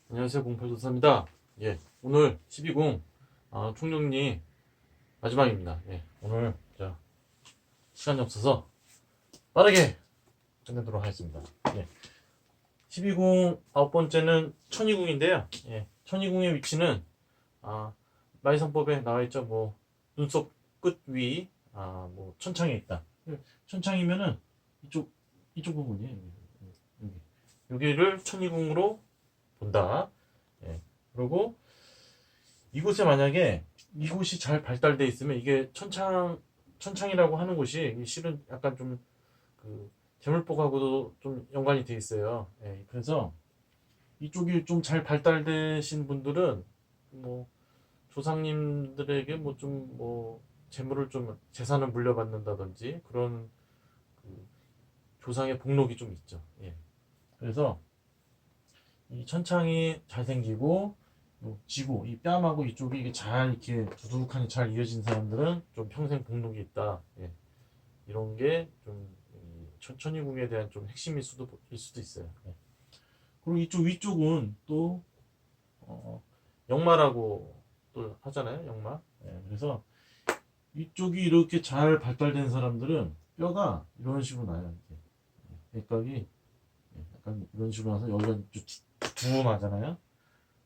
안녕하세요. 08도사입니다. 예, 오늘 12궁 총정리 마지막입니다. 예, 오늘 시간이 없어서 빠르게 끝내도록 하겠습니다. 예, 12궁 아홉 번째는 천이궁인데요. 예, 천이궁의 위치는 마이성법에 나와 있죠. 뭐 눈썹 끝 위, 뭐 천창에 있다. 천창이면은 이쪽 부분이에요. 여기. 여기를 천이궁으로 본다. 예. 그리고 이곳에 만약에 이곳이 잘 발달돼 있으면 이게 천창이라고 하는 곳이 실은 약간 좀 그 재물복하고도 좀 연관이 돼 있어요. 예. 그래서 이쪽이 좀 잘 발달되신 분들은 뭐 조상님들에게 뭐 좀 뭐 재물을 좀 재산을 물려받는다든지 그런 그 조상의 복록이 좀 있죠. 예. 그래서 이 천창이 잘 생기고 지구, 이 뺨하고 이쪽이 이게 잘 이렇게 두둑하니 잘 이어진 사람들은 좀 평생 복록이 있다. 예. 이런 게좀 천이궁에 대한 좀 핵심일 수도 있어요. 예. 그리고 이쪽 위쪽은 또 영마라고 또 하잖아요. 영마. 예. 그래서 이쪽이 이렇게 잘 발달된 사람들은 뼈가 이런 식으로 나요. 이렇게. 맥각이 약간 이런 식으로 나서 여기가 두툼하잖아요.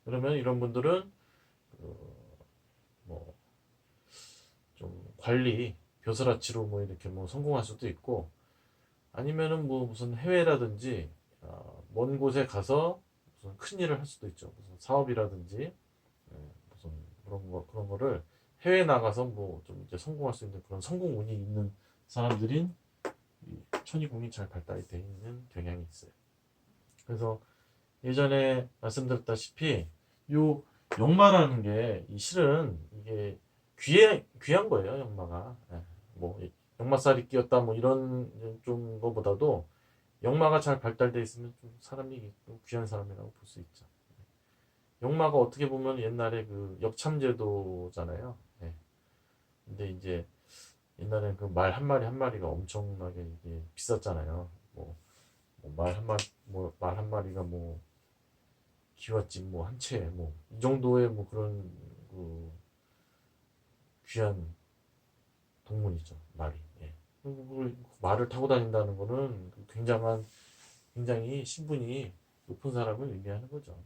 그러면 이런 분들은 뭐 좀 관리 벼슬아치로 뭐 이렇게 뭐 성공할 수도 있고 아니면은 뭐 무슨 해외라든지 먼 곳에 가서 무슨 큰 일을 할 수도 있죠. 무슨 사업이라든지 무슨 그런 거를 해외 나가서 뭐 좀 이제 성공할 수 있는 그런 성공 운이 있는 사람들인 이 천이궁이 잘 발달이 되어 있는 경향이 있어요. 그래서 예전에 말씀드렸다시피 요 역마라는 게 실은 이게 귀한 거예요. 역마가. 예. 뭐 역마살이 끼었다 뭐 이런 좀 거보다도 역마가 잘 발달돼 있으면 좀 사람이 귀한 사람이라고 볼 수 있죠. 역마가 어떻게 보면 옛날에 그 역참제도잖아요. 예. 근데 이제 옛날엔 그 말 한 마리 한 마리가 엄청나게 이게 비쌌잖아요. 말 한 마리 말 한 마리가 뭐 기와집 뭐 한 채 뭐 이 정도의 뭐 그런 그 귀한 동물이죠. 말이. 예. 그리고 말을 타고 다닌다는 거는 굉장히 신분이 높은 사람을 의미하는 거죠.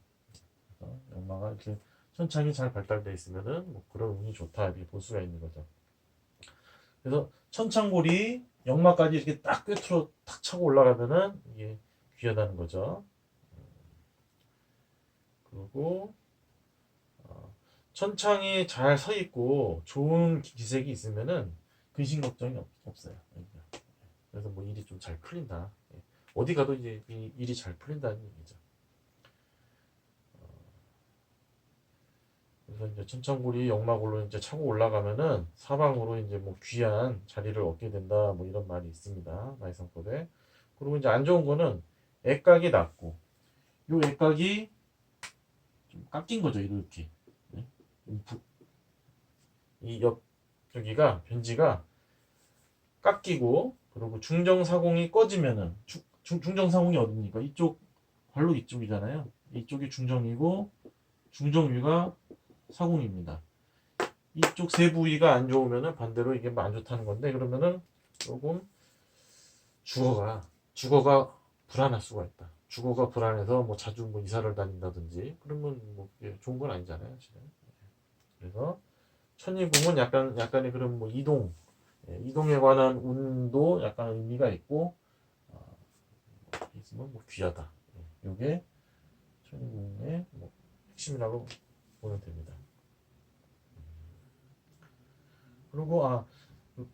그래서 역마가 이렇게 천창이 잘 발달되어 있으면은 뭐 그런 운이 좋다 이렇게 볼 수가 있는 거죠. 그래서 천창골이 역마까지 이렇게 딱 꿰뚫어 탁 차고 올라가면은 이게 귀하다는 거죠. 그리고 천창이 잘 서 있고 좋은 기색이 있으면은 근심 걱정이 없어요. 그래서 뭐 일이 좀 잘 풀린다. 예. 어디 가도 이제 일이 잘 풀린다는 얘기죠. 그래서 이제 천창골이 역마골로 이제 차고 올라가면은 사방으로 이제 뭐 귀한 자리를 얻게 된다. 뭐 이런 말이 있습니다. 마이성법에. 그리고 이제 안 좋은 거는 액각이 낮고 요 액각이 좀 깎인 거죠. 이렇게. 네? 이옆 저기가 변지가 깎이고 그리고 중정사공이 꺼지면은 중정사공이 어딥니까? 이쪽 관로 이쪽이잖아요. 이쪽이 중정이고 중정위가 사공입니다. 이쪽 세 부위가 안 좋으면은 반대로 이게 안 좋다는 건데 그러면은 조금 주거가 불안할 수가 있다. 주거가 불안해서 뭐 자주 뭐 이사를 다닌다든지 그러면 뭐 그게 좋은 건 아니잖아요, 사실은. 그래서 천이궁은 약간의 그런 뭐 이동에 관한 운도 약간 의미가 있고 있으면 뭐 귀하다. 이게 천이궁의 뭐 핵심이라고 보면 됩니다. 그리고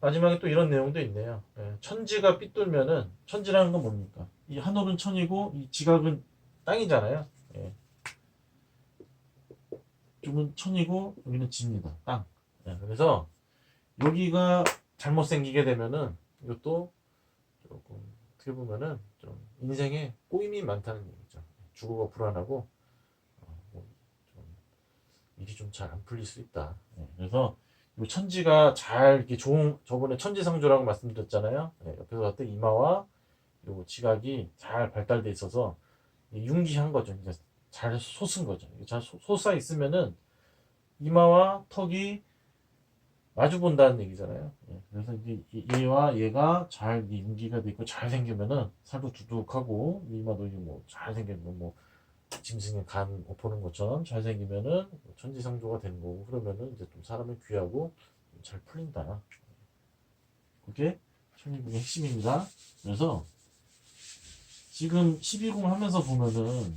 마지막에 또 이런 내용도 있네요. 예, 천지가 삐뚤면은 천지라는 건 뭡니까? 이 하늘은 천이고 이 지각은 땅이잖아요. 예, 이쪽은 천이고 여기는 지입니다. 땅. 예, 그래서 여기가 잘못 생기게 되면은 이것도 조금 어떻게 보면은 좀 인생에 꼬임이 많다는 얘기죠. 주거가 불안하고 뭐좀 일이 좀 잘 안 풀릴 수 있다. 예, 그래서 요 천지가 잘 이렇게 좋은 저번에 천지상조라고 말씀드렸잖아요. 예, 옆에서 봤을 때 이마와 요 지각이 잘 발달돼 있어서 융기한 거죠. 이제 잘 솟은 거죠. 잘 솟아 있으면은 이마와 턱이 마주 본다는 얘기잖아요. 예, 그래서 이제 얘와 얘가 잘 윤기가 되고 잘 생기면은 살도 두둑하고 이마도 뭐잘 생기면 뭐 짐승의 간 엎어놓은 것처럼 잘 생기면은 천지상조가 되는 거고 그러면은 이제 좀 사람이 귀하고 잘 풀린다. 그게 천일궁의 핵심입니다. 그래서 지금 12궁 하면서 보면은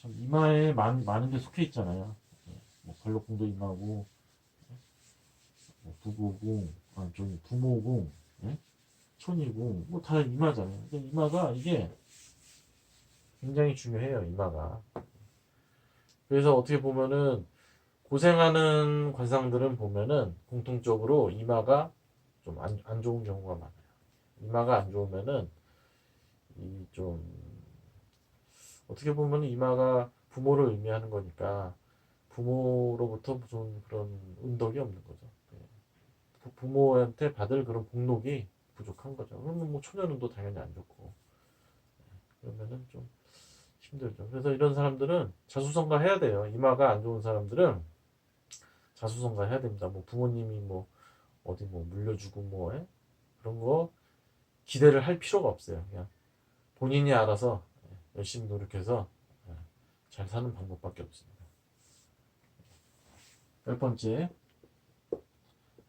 참 이마에 많은 게 속해 있잖아요. 뭐 관록궁도 이마고 뭐 부고궁, 저기 부모궁, 예? 천일궁 뭐 다 이마잖아요. 근데 이마가 이게 굉장히 중요해요. 이마가. 그래서 어떻게 보면은 고생하는 관상들은 보면은 공통적으로 이마가 좀 안 좋은 경우가 많아요. 이마가 안 좋으면은 이 좀 어떻게 보면 이마가 부모를 의미하는 거니까 부모로부터 무슨 그런 은덕이 없는 거죠. 부모한테 받을 그런 복록이 부족한 거죠. 그러면 뭐 초년운도 당연히 안 좋고 그러면은 좀 힘들죠. 그래서 이런 사람들은 자수성가 해야 돼요. 이마가 안 좋은 사람들은 자수성가 해야 됩니다. 뭐 부모님이 뭐 어디 뭐 물려주고 뭐 그런 거 기대를 할 필요가 없어요. 그냥 본인이 알아서 열심히 노력해서 잘 사는 방법밖에 없습니다. 열 번째,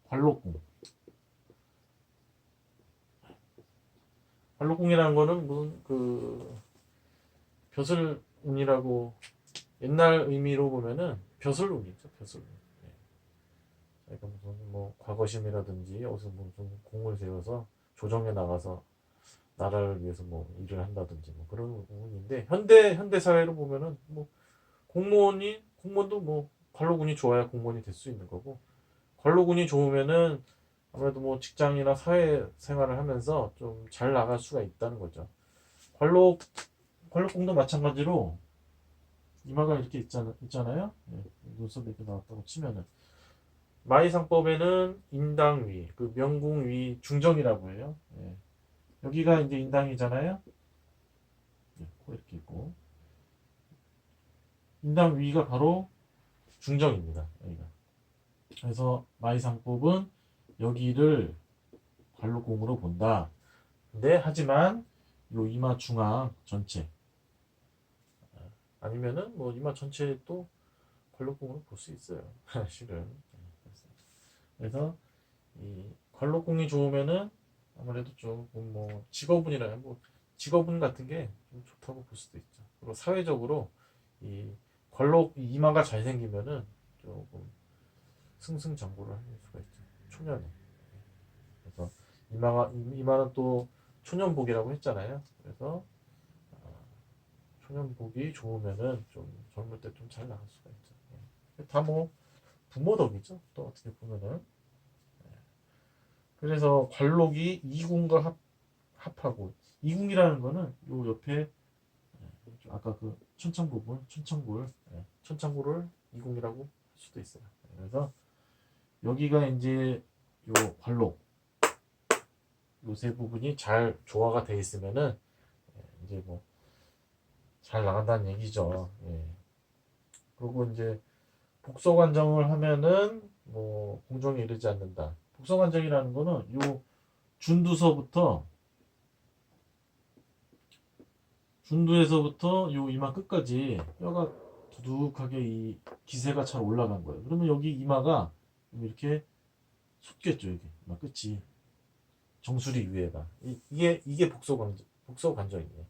관록궁. 관록궁이라는 거는 무슨 그 벼슬운이라고 옛날 의미로 보면은 벼슬운이죠. 벼슬운. 그러니까 무슨 뭐 과거심이라든지 어디서 무슨 공을 세워서 조정에 나가서 나라를 위해서 뭐 일을 한다든지 뭐 그런 부분인데 현대 사회로 보면은 뭐 공무원도 뭐 관록운이 좋아야 공무원이 될 수 있는 거고 관록운이 좋으면은 아무래도 뭐 직장이나 사회 생활을 하면서 좀 잘 나갈 수가 있다는 거죠. 관록 관록궁도 마찬가지로 이마가 이렇게 있잖아요. 예, 눈썹 이렇게 나왔다고 치면은 마이상법에는 인당위, 그 명궁위 중정이라고 해요. 예. 여기가 이제 인당이잖아요. 예, 코 이렇게 있고 인당위가 바로 중정입니다. 여기가. 그래서 마이상법은 여기를 관록궁으로 본다. 근데 하지만 요 이마 중앙 전체 아니면은 뭐 이마 전체 또 관록궁으로 볼 수 있어요. 실은. 그래서 이 관록궁이 좋으면은 아무래도 조금 뭐 직업운이라 뭐 직업운 같은 게 좀 좋다고 볼 수도 있죠. 그리고 사회적으로 이 관록 이마가 잘 생기면은 조금 승승장구를 할 수가 있죠. 초년에. 그래서 이마는 또 초년복이라고 했잖아요. 그래서 초년복이 좋으면은 좀 젊을 때 좀 잘 나갈 수가 있죠. 다 뭐 부모 덕이죠. 또 어떻게 보면은 그래서 관록이 이궁과 합하고 이궁이라는 거는 요 옆에 아까 그 천창부를 이궁이라고 할 수도 있어요. 그래서 여기가 이제 요 관록 요 세 부분이 잘 조화가 돼 있으면은 이제 뭐 잘 나간다는 얘기죠. 예. 그리고 이제 복서관정을 하면은 뭐 공정에 이르지 않는다. 복서관정이라는 거는 요 준두서부터 중두에서부터 요 이마 끝까지 뼈가 두둑하게 이 기세가 잘 올라간 거예요. 그러면 여기 이마가 이렇게 솟겠죠. 여기 이마 끝이 정수리 위에가 이게 복서관정이에요.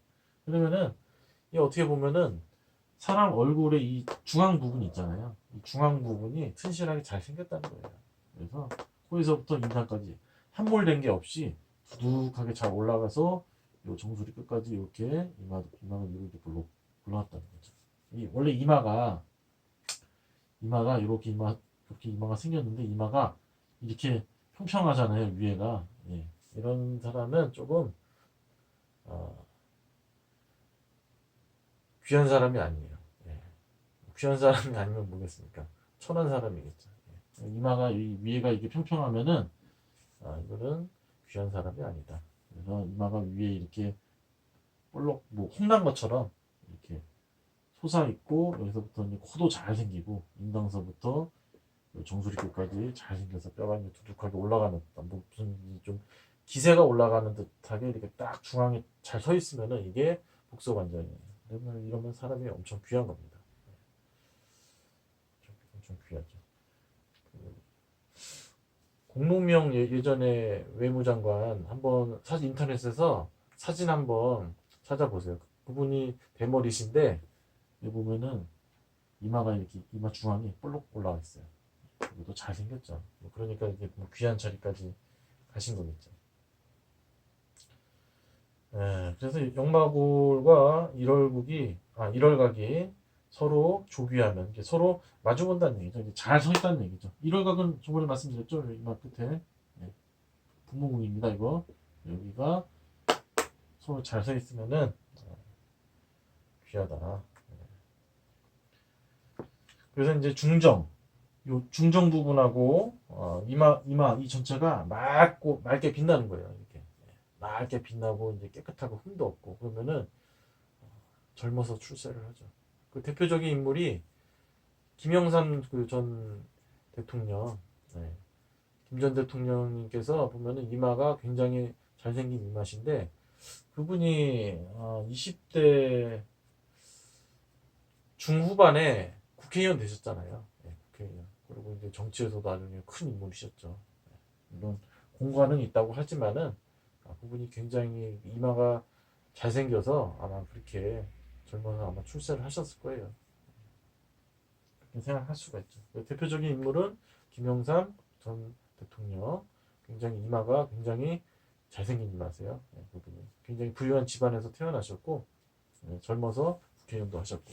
그러면은 이 어떻게 보면은 사람 얼굴의 이 중앙 부분 있잖아요. 이 중앙 부분이 튼실하게 잘 생겼다는 거예요. 그래서 코에서부터 인상까지 함몰된 게 없이 두둑하게 잘 올라가서 요 정수리 끝까지 이렇게 이마는 이렇게 불러왔다는 거죠. 원래 이마가 이렇게 이마가 생겼는데 이마가 이렇게 평평하잖아요. 위에가 예. 이런 사람은 조금 어, 귀한 사람이 아니에요. 예. 귀한 사람이 아니면 뭐겠습니까? 천한 사람이겠죠. 예. 이마가 위에가 이게 평평하면은 이거는 귀한 사람이 아니다. 그래서 이마가 위에 이렇게 볼록 뭐 혼난 것처럼 이렇게 솟아 있고 여기서부터 이제 코도 잘 생기고 인강서부터 정수리끝까지 잘 생겨서 뼈가 이제 두둑하게 올라가는 듯한 뭐 무슨 좀 기세가 올라가는 듯하게 이렇게 딱 중앙에 잘 서 있으면은 이게 복서관절이에요. 이러면 사람이 엄청 귀한 겁니다. 엄청 귀하죠. 공동명 예전에 외무장관 한번 사진 인터넷에서 사진 한번 찾아보세요. 그분이 대머리신데 여기 보면은 이마가 이렇게 이마 중앙이 볼록 올라와 있어요. 그리고 잘 생겼죠. 그러니까 이게 뭐 귀한 자리까지 가신 거겠죠. 예, 그래서 역마골과 일월각이 서로 조귀하면 이게 서로 마주본다는 얘기죠. 잘 서 있다는 얘기죠. 일월각은 저번에 말씀드렸죠. 이마 끝에 예, 분모궁입니다. 이거 여기가 서로 잘 서 있으면은 귀하다. 그래서 이제 요 중정 부분하고 이마 이 전체가 맑게 빛나는 거예요. 이렇게 맑게 빛나고 이제 깨끗하고 흠도 없고 그러면은 젊어서 출세를 하죠. 그 대표적인 인물이 김영삼 그 전 대통령, 네. 김 전 대통령님께서 보면은 이마가 굉장히 잘생긴 이마신데 그분이 20대 중후반에 국회의원 되셨잖아요. 네, 국회의원. 그리고 이제 정치에서도 아주 큰 인물이셨죠. 네, 물론 공과는 있다고 하지만은 그분이 굉장히 이마가 잘생겨서 아마 그렇게 젊어서 아마 출세를 하셨을 거예요. 그렇게 생각할 수가 있죠. 대표적인 인물은 김영삼 전 대통령. 굉장히 이마가 굉장히 잘생긴 이마세요. 네, 그분이 굉장히 부유한 집안에서 태어나셨고 젊어서 국회의원도 하셨고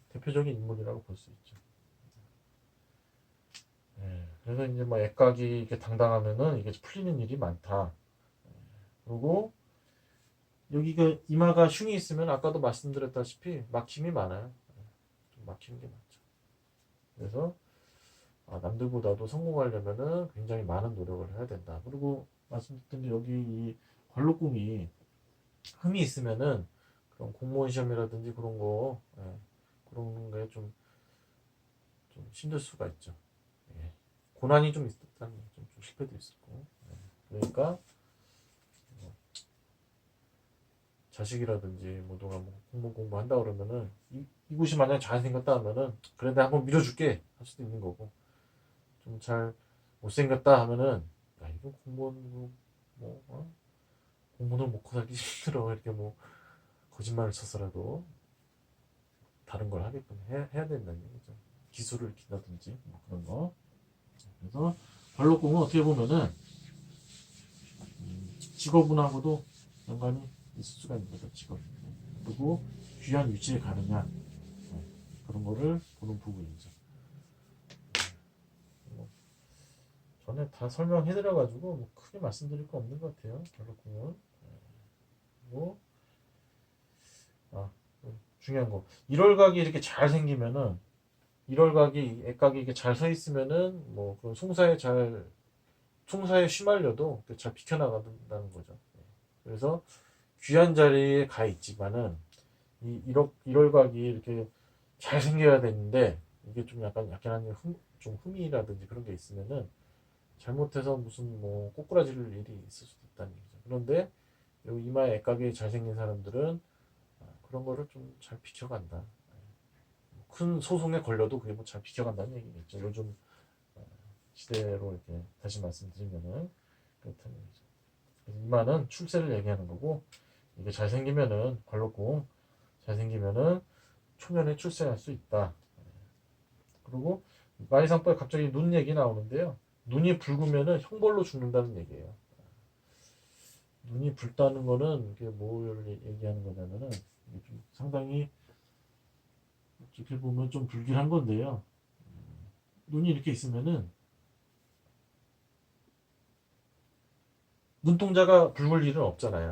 대표적인 인물이라고 볼 수 있죠. 그래서 이제 뭐 액각이 이렇게 당당하면은 이게 풀리는 일이 많다. 그리고 여기가 이마가 흉이 있으면 아까도 말씀드렸다시피 막힘이 많아요. 좀 막히는 게 많죠. 그래서 남들보다도 성공하려면은 굉장히 많은 노력을 해야 된다. 그리고 말씀드렸던 여기 이 관록궁이 흠이 있으면은 그런 공무원 시험이라든지 그런 거 그런 게 좀 힘들 수가 있죠. 예. 고난이 좀 있었다는 좀 실패도 있었고 그러니까 자식이라든지 뭐 누가 뭐 공부한다 그러면은 이곳이 만약 잘 생겼다 하면은 그래 내가 한번 밀어줄게 할 수도 있는 거고 좀 잘 못생겼다 하면은 야 이거 공무원 공무원을 먹고 살기 힘들어 이렇게 뭐 거짓말을 쳐서라도 다른 걸 하게끔 해야 된다는 얘기죠. 기술을 익힌다든지 뭐 그런 거. 그래서 관록공은 어떻게 보면은 직업운하고도 연관이 있을 수가 있는 거죠. 직업. 그리고 귀한 위치에 가느냐 그런 거를 보는 부분이죠. 전에 다 설명해드려가지고 뭐 크게 말씀드릴 거 없는 것 같아요. 관록공은. 그리고 중요한 거 1월각이 이렇게 잘 생기면은 1월각이 액각이 이렇게 잘 서 있으면은 뭐 그런 송사에 휘말려도 잘 비켜나간다는 거죠. 그래서 귀한 자리에 가 있지만은 이 1월각이 이렇게 잘 생겨야 되는데 이게 좀 약간 좀 흠이라든지 그런 게 있으면은 잘못해서 무슨 뭐 꼬꾸라질 일이 있을 수도 있다는 얘기죠. 그런데 요 이마에 액각이 잘생긴 사람들은 그런 거를 좀 잘 비켜간다. 큰 소송에 걸려도 그게 뭐 잘 비켜간다는 얘기겠죠. 요즘 시대로 이렇게 다시 말씀드리면은 그렇다는 얘기죠. 그래서 이마는 출세를 얘기하는 거고 이게 잘생기면은 관록공 잘생기면은 초면에 출세할 수 있다. 그리고 마이상법에 갑자기 눈 얘기 나오는데요. 눈이 붉으면은 형벌로 죽는다는 얘기예요. 눈이 붉다는 거는 이게 뭘 얘기하는 거냐면은 좀 상당히 어떻게 보면 좀 불길한 건데요. 눈이 이렇게 있으면은 눈동자가 붉을 일은 없잖아요.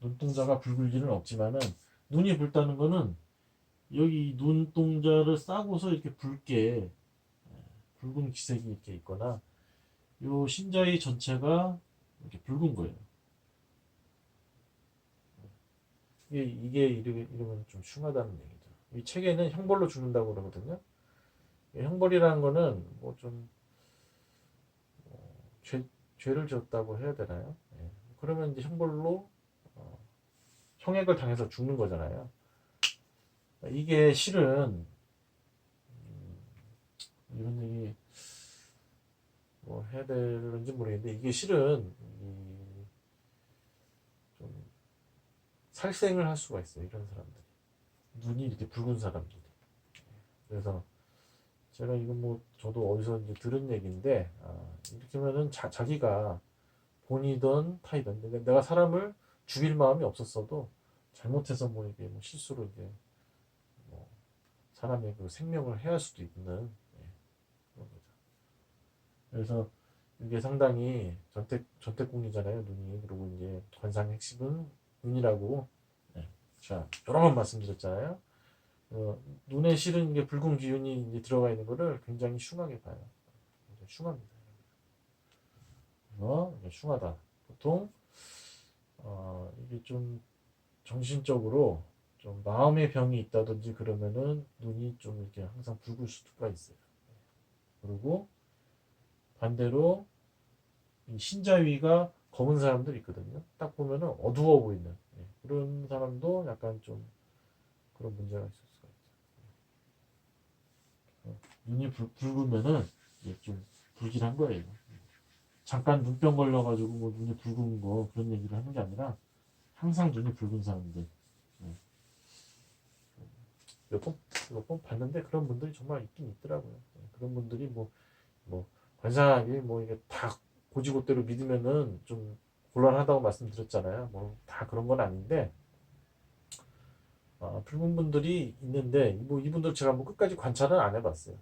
눈동자가 붉을 일은 없지만은 눈이 붉다는 거는 여기 눈동자를 싸고서 이렇게 붉은 기색이 이렇게 있거나 요 심자의 전체가 이렇게 붉은 거예요. 이러면 좀 흉하다는 얘기죠. 이 책에는 형벌로 죽는다고 그러거든요. 이 형벌이라는 거는 뭐 좀 죄, 죄를 지었다고 해야 되나요? 예. 그러면 이제 형벌로 어, 형액을 당해서 죽는 거잖아요. 이게 실은 이런 얘기 뭐 해야 되는지 모르겠는데 이게 실은 좀 살생을 할 수가 있어요. 이런 사람들 눈이 이렇게 붉은 사람들이. 그래서 제가 이건 뭐 저도 어디서 이제 들은 얘기인데 이렇게 하면은 자기가 본이든 타이든 내가 사람을 죽일 마음이 없었어도 잘못해서 뭐 이게 뭐 실수로 이제 뭐 사람의 그 생명을 해할 수도 있는 그런 거죠. 그래서 이게 상당히 전태궁이잖아요 눈이. 그리고 이제 관상의 핵심은 눈이라고 자 여러 번 말씀드렸잖아요. 눈에 실은 이게 붉은 기운이 이제 들어가 있는 거를 굉장히 흉하게 봐요. 흉합니다. 이게 흉하다. 보통 이게 좀 정신적으로 좀 마음의 병이 있다든지 그러면은 눈이 좀 이렇게 항상 붉을 수가 있어요. 그리고 반대로 이 신자위가 검은 사람들 있거든요. 딱 보면은 어두워 보이는 그런 사람도 약간 좀 그런 문제가 있을 수가 있죠. 눈이 붉으면은 이게 좀 불길한 거예요. 잠깐 눈병 걸려가지고 뭐 눈이 붉은 거 그런 얘기를 하는 게 아니라 항상 눈이 붉은 사람들 몇 번 봤는데 그런 분들이 정말 있긴 있더라고요. 그런 분들이 뭐 관상이 뭐 이게 다 고지고대로 믿으면은 좀 곤란하다고 말씀드렸잖아요. 뭐 다 그런 건 아닌데 붉은 분들이 있는데 뭐 이분들 제가 뭐 끝까지 관찰은 안 해봤어요.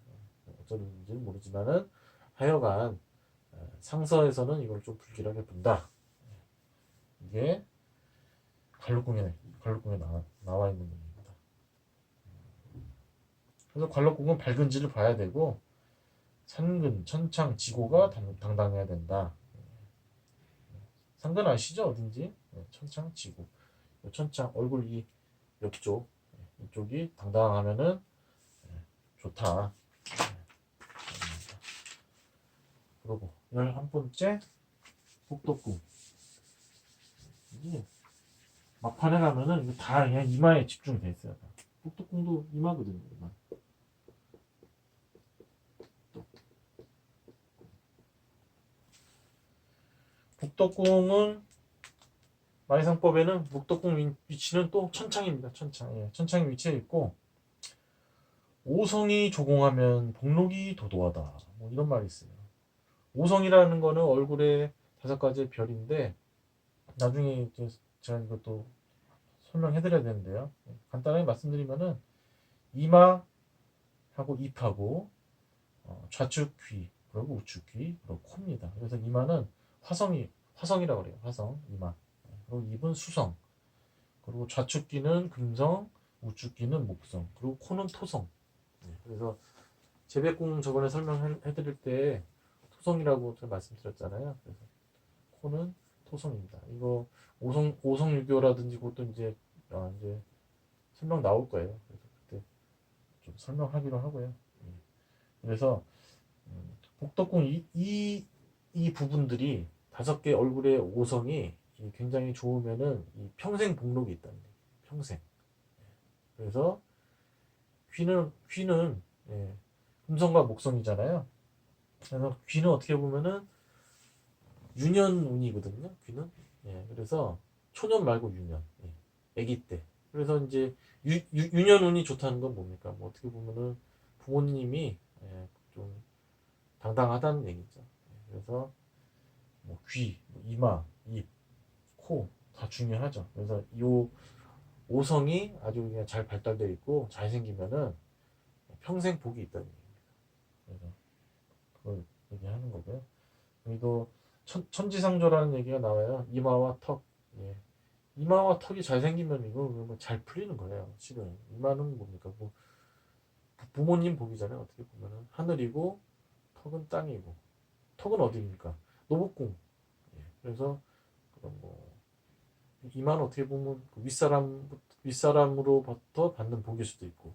어쩌는지는 모르지만은 하여간 상서에서는 이걸 좀 불길하게 본다. 이게 관록궁에 나와 있는 겁니다. 그래서 관록궁은 밝은지를 봐야 되고 산근, 천창, 지고가 당당해야 된다. 상근 아시죠? 어딘지? 천창, 지고. 천창 얼굴 옆쪽 이쪽이 당당하면은 좋다. 그리고 11번째 복덕궁. 이게 막판에 가면은 이거 다 그냥 이마에 집중돼 있어요. 복덕궁도 이마거든요. 이마. 복덕궁은 마이상법에는 복덕궁 위치는 또 천창입니다. 천창. 천창이 위치해 있고 오성이 조공하면 복록이 도도하다. 뭐 이런 말이 있어요. 오성이라는 거는 얼굴에 5가지의 별인데 나중에 이제 제가 이것도 설명해드려야 되는데요. 간단하게 말씀드리면은 이마하고 입하고 좌측 귀 그리고 우측 귀 그리고 코입니다. 그래서 이마는 화성이라고 그래요. 화성 이마. 그리고 입은 수성. 그리고 좌측 귀는 금성, 우측 귀는 목성. 그리고 코는 토성. 그래서 재배궁 저번에 설명해드릴 때 토성이라고 제가 말씀드렸잖아요. 그래서 코는 토성입니다. 이거 오성유교라든지 그것도 이제 설명 나올 거예요. 그래서 그때 좀 설명하기로 하고요. 그래서 복덕궁 이 부분들이 5개 얼굴의 오성이 굉장히 좋으면은 평생 복록이 있다는 얘기예요. 평생. 그래서 귀는 금성과 목성이잖아요. 그래서 귀는 어떻게 보면은 유년운이거든요. 귀는. 그래서 초년 말고 유년. 아기 때. 그래서 이제 유년운이 좋다는 건 뭡니까? 뭐 어떻게 보면은 부모님이 좀 당당하다는 얘기죠. 그래서 뭐 귀, 뭐 이마, 입, 코 다 중요하죠. 그래서 이 오성이 아주 그냥 잘 발달되어 있고 잘 생기면은 평생 복이 있다는 얘기입니다. 그래서 그걸 얘기하는 거고요. 여기도 천지상조라는 얘기가 나와요. 이마와 턱. 이마와 턱이 잘 생기면 이거 뭐잘 풀리는 거예요. 실은 이마는 뭡니까? 뭐 부모님 복이잖아요. 어떻게 보면은 하늘이고 턱은 땅이고 턱은 어디입니까? 노복궁. 그래서 그런 뭐 이마는 어떻게 보면 그 윗사람으로부터 받는 복일 수도 있고,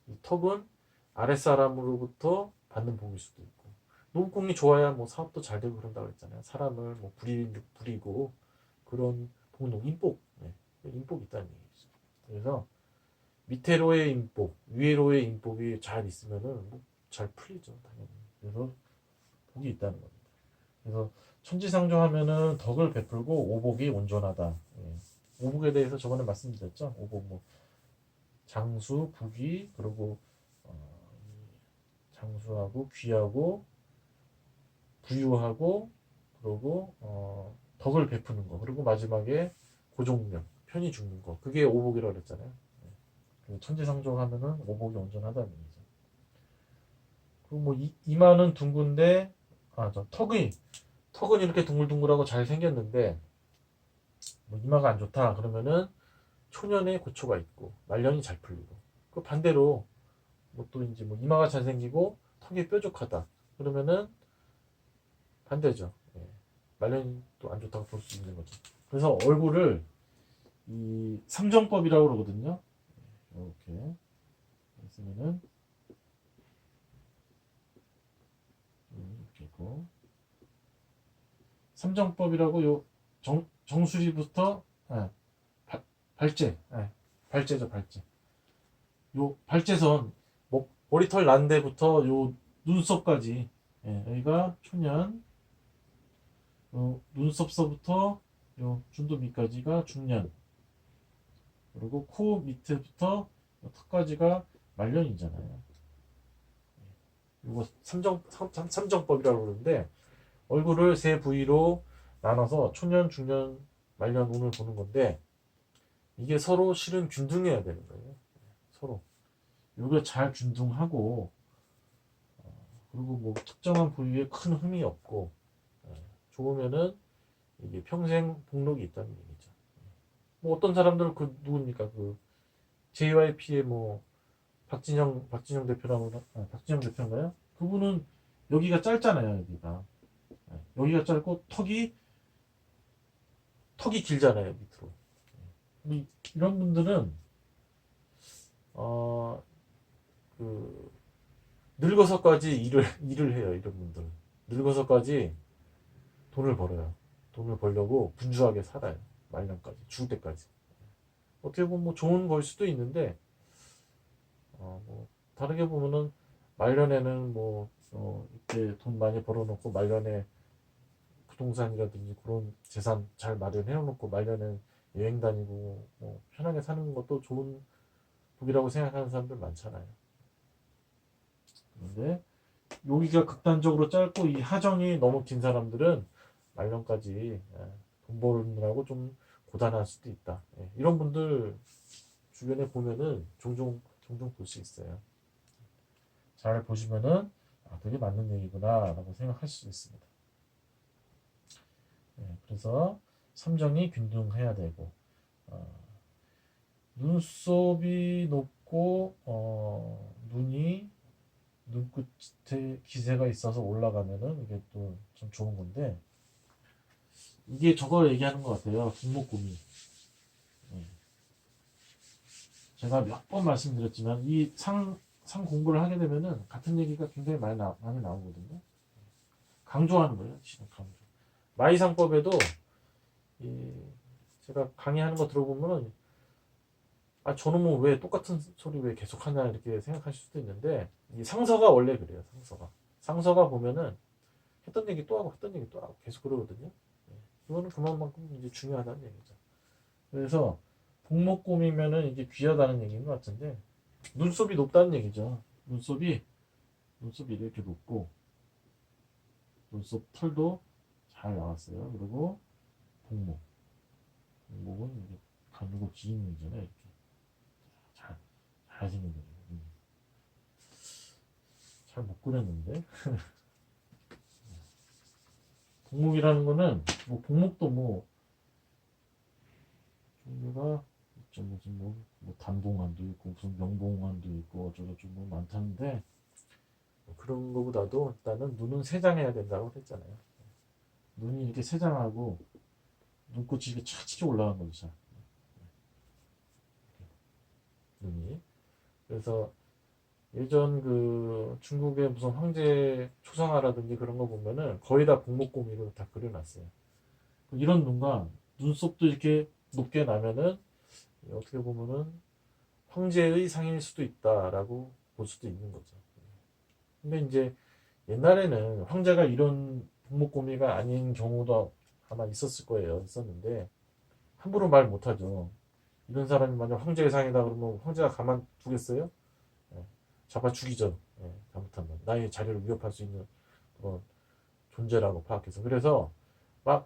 이 턱은 아랫사람으로부터 받는 복일 수도 있고, 노후궁이 좋아야 뭐 사업도 잘 되고 그런다고 했잖아요. 사람을 뭐 부리고 그런 복록, 인복, 인복이 있다는 얘기죠. 그래서 밑으로의 인복, 위로의 인복이 잘 있으면은 뭐잘 풀리죠, 당연히. 그래서 복이 있다는 겁니다. 그래서 천지상조하면은 덕을 베풀고 오복이 온전하다. 예. 오복에 대해서 저번에 말씀드렸죠. 오복 뭐 장수, 부귀, 그리고 어, 장수하고 귀하고 부유하고, 그리고 덕을 베푸는 거, 그리고 마지막에 고종명, 편히 죽는 거, 그게 오복이라고 그랬잖아요. 예. 천지상조하면은 오복이 온전하다는 얘기죠. 그리고 뭐 이마는 둥근데, 저 턱은 이렇게 둥글둥글하고 잘 생겼는데 뭐 이마가 안 좋다 그러면은 초년에 고초가 있고 말년이 잘 풀리고, 그 반대로 뭐 또 이제 뭐 이마가 잘 생기고 턱이 뾰족하다 그러면은 반대죠. 예. 말년이 또 안 좋다고 볼 수 있는 거죠. 그래서 얼굴을 이 삼정법이라고 그러거든요. 이렇게 쓰면은 이렇게 있고, 삼정법이라고 요 정수리부터, 예, 발제, 발제죠, 발제. 요 발제선, 머리털 난 데부터 요 눈썹까지, 여기가 초년, 요 눈썹서부터 요 중도 밑까지가 중년, 그리고 코 밑에부터 턱까지가 말년이잖아요. 이거 삼정법이라고 그러는데, 얼굴을 세 부위로 나눠서 초년, 중년, 말년, 운을 보는 건데, 이게 서로 실은 균등해야 되는 거예요. 서로. 이거 잘 균등하고, 그리고 뭐 특정한 부위에 큰 흠이 없고, 좋으면은 이게 평생 복록이 있다는 얘기죠. 뭐 어떤 사람들은 그 누굽니까? 그 JYP의 뭐 박진영 대표라고, 박진영 대표인가요? 그분은 여기가 짧잖아요, 여기가. 여기가 짧고 턱이 길잖아요, 밑으로. 이런 분들은 어, 그 늙어서까지 일을 해요. 이런 분들은 늙어서까지 돈을 벌어요. 돈을 벌려고 분주하게 살아요. 말년까지, 죽을 때까지. 어떻게 보면 뭐 좋은 걸 수도 있는데, 뭐 다르게 보면은 말년에는 뭐 이때 돈 많이 벌어놓고 말년에 부동산이라든지 그런 재산 잘 마련해놓고 말년에 여행 다니고 뭐 편하게 사는 것도 좋은 복이라고 생각하는 사람들 많잖아요. 그런데 여기가 극단적으로 짧고 이 하정이 너무 긴 사람들은 말년까지, 돈 버느라고 좀 고단할 수도 있다. 이런 분들 주변에 보면은 종종 볼 수 있어요. 잘 보시면은 되게 맞는 얘기구나라고 생각할 수 있습니다. 그래서 삼정이 균등해야 되고, 어, 눈썹이 높고, 눈끝에 기세가 있어서 올라가면은 이게 또 좀 좋은 건데, 이게 저걸 얘기하는 것 같아요. 분목금이. 예. 제가 몇 번 말씀드렸지만 이 상 공부를 하게 되면은 같은 얘기가 굉장히 많이 나오거든요. 강조하는 거예요. 지금 강조. 마이상법에도 이 제가 강의하는 거 들어보면은, 저놈은 왜 똑같은 소리 왜 계속 하냐 이렇게 생각하실 수도 있는데, 이 상서가 원래 그래요. 상서가 보면은 했던 얘기 또 하고 했던 얘기 또 하고 계속 그러거든요. 이거는 그만큼 이제 중요하다는 얘기죠. 그래서 복목곰이면은 이게 귀하다는 얘기인 것 같은데, 눈썹이 높다는 얘기죠. 눈썹이 이렇게 높고, 눈썹 털도 잘 나왔어요. 그리고 복목은 이게 가늘고 긴 눈이잖아요. 이렇게 잘 잘생긴 거예요. 잘 못 그렸는데, 복목이라는 거는 뭐 복목도 뭐 종류가 있죠. 무슨 뭐 단봉안도 있고 무슨 명봉안도 있고 어쩌고저쩌고 뭐 많다는데, 뭐 그런 거보다도 일단은 눈은 세장해야 된다고 했잖아요. 눈이 이렇게 세장하고 눈꽃이 이렇게 차치게 올라간 거죠. 자, 눈이. 그래서 예전 그 중국의 무슨 황제 초상화라든지 그런 거 보면은 거의 다 복목고미로 다 그려놨어요. 이런 눈과 눈썹도 이렇게 높게 나면은 어떻게 보면은 황제의 상일 수도 있다라고 볼 수도 있는 거죠. 근데 이제 옛날에는 황제가 이런 복목고미가 아닌 경우도 아마 있었을 거예요. 있었는데 함부로 말 못하죠. 이런 사람이 만약 황제의 상이다 그러면 황제가 가만 두겠어요? 예, 잡아 죽이죠. 예, 잘못하면 나의 자리를 위협할 수 있는 그런 존재라고 파악해서. 그래서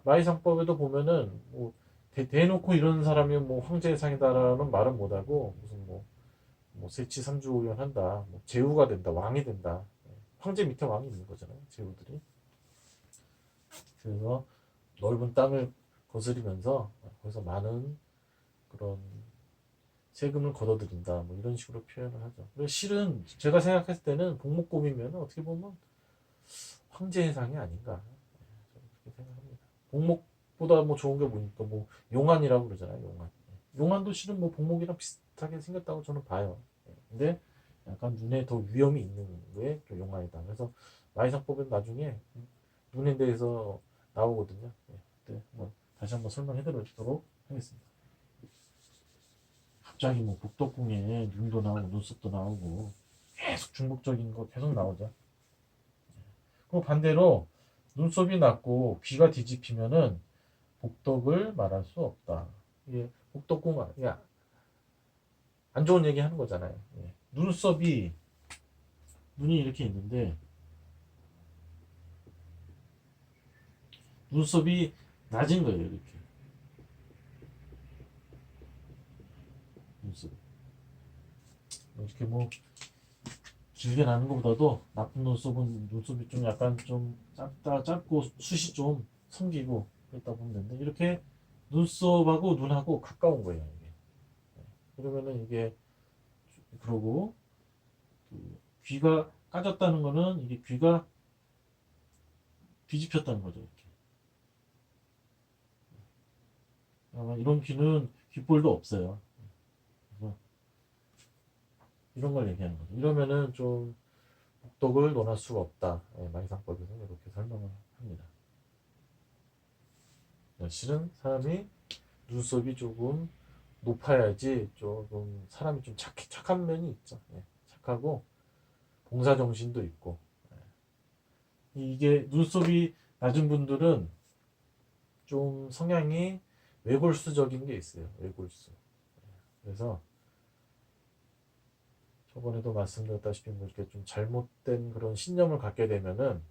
마이상법에도 보면은 뭐 대놓고 이런 사람이 뭐 황제의 상이다라는 말은 못하고 무슨 뭐 세치삼주오연 한다, 뭐 제후가 된다, 왕이 된다. 예, 황제 밑에 왕이 있는 거잖아요. 제후들이. 그래서 넓은 땅을 거스리면서 거기서 많은 그런 세금을 걷어들인다, 뭐 이런 식으로 표현을 하죠. 그래서 실은 제가 생각했을 때는 복목곰이면 어떻게 보면 황제의 상이 아닌가, 저는 그렇게 생각합니다. 복목보다 뭐 좋은 게 뭐니까 뭐 용안이라고 그러잖아요. 용안. 용안도 실은 뭐 복목이랑 비슷하게 생겼다고 저는 봐요. 근데 약간 눈에 더 위험이 있는 게 용안이다. 그래서 마이상법은 나중에 눈에 대해서 나오거든요. 네, 뭐 다시 한번 설명해 드리도록 하겠습니다. 갑자기 뭐 북덕궁에 눈도 나오고 눈썹도 나오고 계속 중국적인 거 계속 나오죠. 그리고 반대로 눈썹이 낮고 귀가 뒤집히면은 복덕을 말할 수 없다. 이게 복덕궁 안 좋은 얘기 하는 거잖아요. 예. 눈썹이 눈이 이렇게 있는데 눈썹이 낮은 거예요. 이렇게 눈썹 이렇게 뭐 길게 나는 것보다도 나쁜 눈썹은 눈썹이 좀 약간 좀 짧고 숱이 좀 생기고 그랬다 보면 되는데 이렇게 눈썹하고 눈하고 가까운 거예요 이게. 그러면은 이게 그러고 그 귀가 까졌다는 거는 이게 귀가 뒤집혔다는 거죠 이렇게. 아마 이런 귀는 귓볼도 없어요. 그래서 이런 걸 얘기하는 거죠. 이러면은 좀 복덕을 논할 수가 없다. 예, 망상법에서 이렇게 설명을 합니다. 실은 사람이 눈썹이 조금 높아야지 조금 사람이 좀 착한 면이 있죠. 예, 착하고 봉사정신도 있고. 예. 이게 눈썹이 낮은 분들은 좀 성향이 외골수적인 게 있어요. 외골수. 그래서 저번에도 말씀드렸다시피 뭐 이렇게 좀 잘못된 그런 신념을 갖게 되면은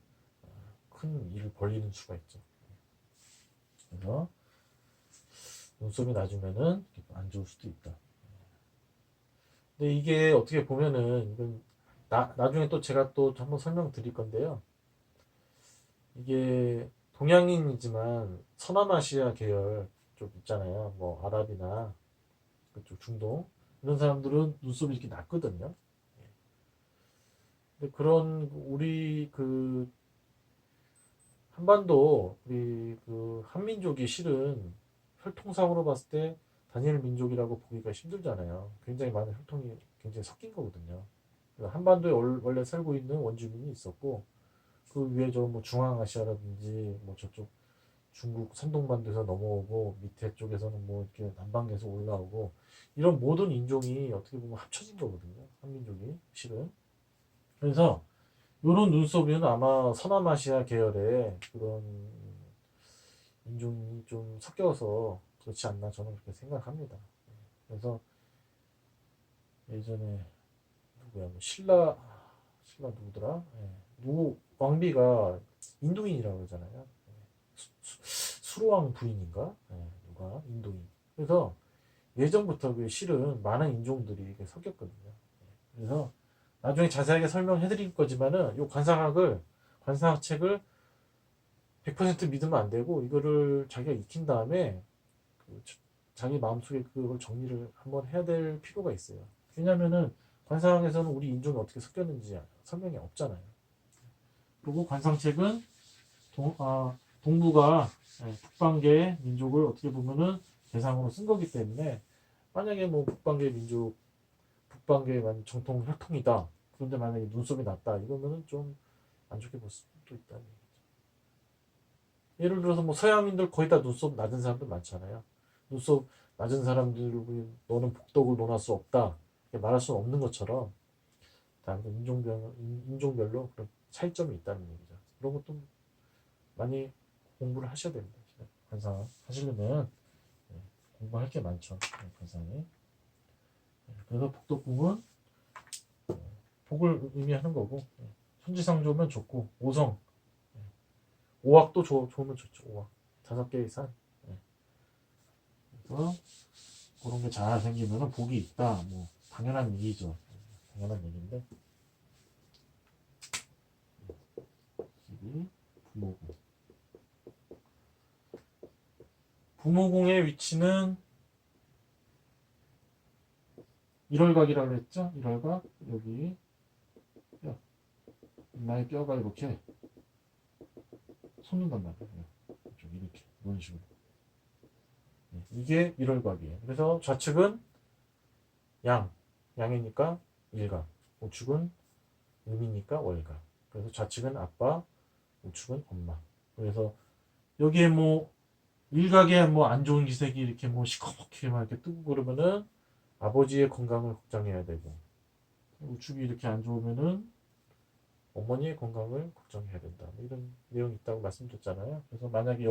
큰 일을 벌이는 수가 있죠. 그래서 눈썹이 낮으면은 안 좋을 수도 있다. 근데 이게 어떻게 보면은 이건 나중에 또 제가 또 한번 설명드릴 건데요. 이게 동양인이지만 서남아시아 계열 쪽 있잖아요. 뭐 아랍이나 그쪽 중동 이런 사람들은 눈썹이 이렇게 낮거든요. 근데 그런 우리 그 한반도 우리 그 한민족이 실은 혈통상으로 봤을 때 단일 민족이라고 보기가 힘들잖아요. 굉장히 많은 혈통이 굉장히 섞인 거거든요. 한반도에 원래 살고 있는 원주민이 있었고 그 위에 저 뭐 중앙아시아라든지 뭐 저쪽 중국 산동반도에서 넘어오고 밑에 쪽에서는 뭐 이렇게 남방에서 올라오고 이런 모든 인종이 어떻게 보면 합쳐진 거거든요. 한민족이 실은. 그래서 이런 눈썹은 아마 서남아시아 계열의 그런 인종이 좀 섞여서 그렇지 않나 저는 그렇게 생각합니다. 그래서 예전에 누구야 뭐 신라 누구더라? 예. 누구 왕비가 인도인이라고 그러잖아요. 수로왕 부인인가? 예, 누가 인도인. 그래서 예전부터 그 실은 많은 인종들이 이렇게 섞였거든요. 그래서 나중에 자세하게 설명해 드릴 거지만은 요 관상학책을 100% 믿으면 안 되고 이거를 자기가 익힌 다음에 그 자기 마음속에 그걸 정리를 한번 해야 될 필요가 있어요. 왜냐면은 관상에서는 우리 인종이 어떻게 섞였는지 설명이 없잖아요. 그리고 관상책은 동부가 북방계 민족을 어떻게 보면은 대상으로 쓴 거기 때문에 만약에 뭐 북방계 민족, 북방계만 정통 혈통이다. 그런데 만약에 눈썹이 낮다. 이러면은 좀 안 좋게 볼 수도 있다는 얘기죠. 예를 들어서 뭐 서양인들 거의 다 눈썹 낮은 사람들 많잖아요. 눈썹 낮은 사람들 너는 복덕을 논할 수 없다. 이렇게 말할 수는 없는 것처럼 다른 인종별로 그런 차이점이 있다는 얘기죠. 그런 것도 많이 공부를 하셔야 됩니다. 관상 하시려면 공부할 게 많죠. 관상이. 그래서 복덕궁은 복을 의미하는 거고 천지상 좋으면 좋고 오성 오학도 좋으면 좋죠. 오학 5개의 산. 그래서 그런 게 잘 생기면 복이 있다. 뭐 당연한 얘기죠. 당연한 얘기인데 부모궁. 부모궁의 위치는 1월각이라고 했죠. 1월각 여기 뼈. 나의 뼈가 이렇게 솟는단 말이에요. 이렇게 이런 식으로. 이게 1월각이에요. 그래서 좌측은 양이니까 일각, 우측은 음이니까 월각. 그래서 좌측은 아빠, 우측은 엄마. 그래서 여기에 뭐 일각에 뭐 안 좋은 기색이 이렇게 뭐 시커멓게 막 이렇게 뜨고 그러면은 아버지의 건강을 걱정해야 되고 우측이 이렇게 안 좋으면은 어머니의 건강을 걱정해야 된다. 뭐 이런 내용이 있다고 말씀드렸잖아요. 그래서 만약에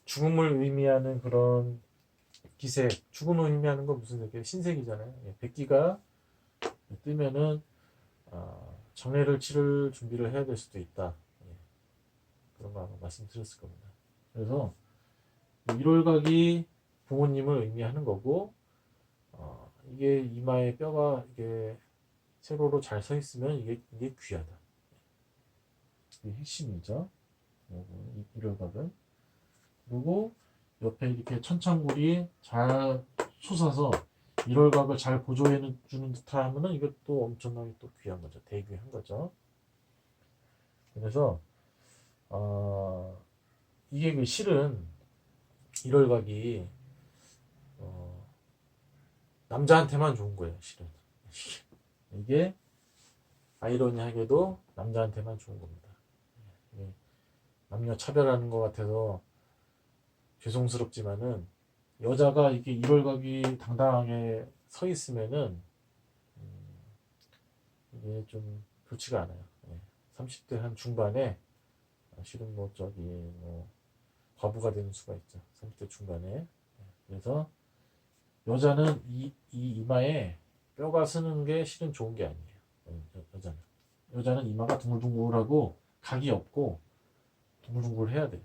죽음을 의미하는 그런 기색, 죽음을 의미하는 건 무슨 이렇게 신색이잖아요. 백기가 뜨면은 장례를 치를 준비를 해야 될 수도 있다. 그런 거 아마 말씀드렸을 겁니다. 그래서 1월각이 부모님을 의미하는 거고 이게 이마에 뼈가 이게 세로로 잘 서 있으면 이게 귀하다. 이게 핵심이죠. 1월각은. 그리고 옆에 이렇게 천창굴이 잘 솟아서 1월각을 잘 보조해 주는 듯하면은 이것도 엄청나게 또 귀한 거죠. 대귀한 거죠. 그래서 이게 그 실은 1월각이 남자한테만 좋은 거예요. 실은 이게 아이러니하게도 남자한테만 좋은 겁니다. 남녀 차별하는 것 같아서 죄송스럽지만은 여자가 이렇게 1월각이 당당하게 서 있으면은 이게 좀 좋지가 않아요. 30대 한 중반에 실은 뭐 과부가 되는 수가 있죠. 30대 중반에. 그래서 여자는 이마에 뼈가 쓰는 게 실은 좋은 게 아니에요. 여자는 이마가 둥글둥글하고 각이 없고 둥글둥글 해야 돼요.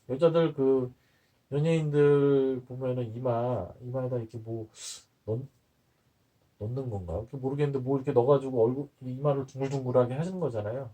여자들 그 연예인들 보면은 이마에다 이렇게 뭐 넣는 건가? 모르겠는데 뭐 이렇게 넣어가지고 얼굴 이마를 둥글둥글하게 하시는 거잖아요.